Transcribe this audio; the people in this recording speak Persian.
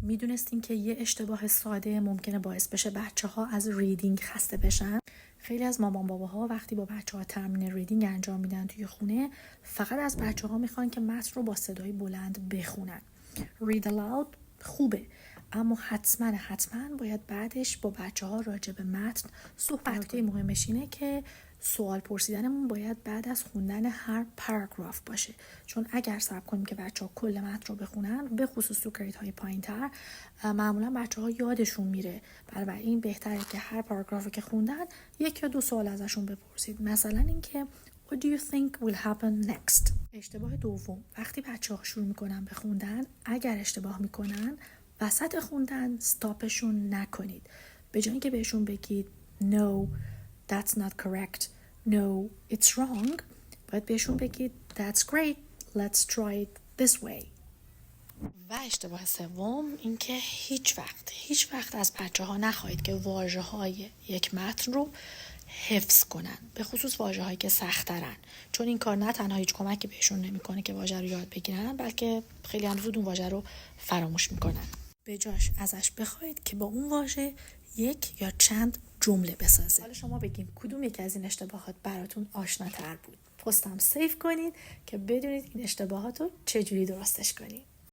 میدونستین که یه اشتباه ساده ممکنه باعث بشه بچه‌ها از ریدینگ خسته بشن؟ خیلی از مامان باباها وقتی با بچه‌ها تمرین ریدینگ انجام میدن توی خونه، فقط از بچه‌ها میخوان که متن رو با صدای بلند بخونن. read aloud خوبه، اما حتما باید بعدش با بچه‌ها راجع به متن صحبت. نکته مهمش اینه که سوال پرسیدنمون باید بعد از خوندن هر پاراگراف باشه، چون اگر صبر کنیم که بچه‌ها کل متن رو بخونن، به خصوص تو گریدهای پایین‌تر، معمولا بچه‌ها یادشون میره. بنابراین بهتره که هر پاراگرافی که خوندن یک یا دو سوال ازشون بپرسید. مثلا اینکه What do you think will happen next؟ اشتباه دوم، وقتی بچه‌ها شروع میکنن به خوندن، اگر اشتباه میکنن وسط خوندن استاپشون نکنید. به جای اینکه بهشون بگید No, that's not correct. No, it's wrong. باید بهشون بگید That's great. Let's try it this way. و اشتباه سوم این که هیچ وقت از بچه‌ها نخواهید که واژه‌های یک متن رو حفظ کنن، به خصوص واژه‌هایی که سخت‌ترن، چون این کار نه تنها هیچ کمکی بهشون نمی‌کنه که واژه رو یاد بگیرن، بلکه خیلی هم زود اون واژه رو فراموش می‌کنن. به جاش ازش بخواید که با اون واژه یک یا چند جمله بسازه. حالا شما بگین کدوم یکی از این اشتباهات براتون آشناتر بود. پستم سیو کنید که بدونید این اشتباهات رو چجوری درستش کنید.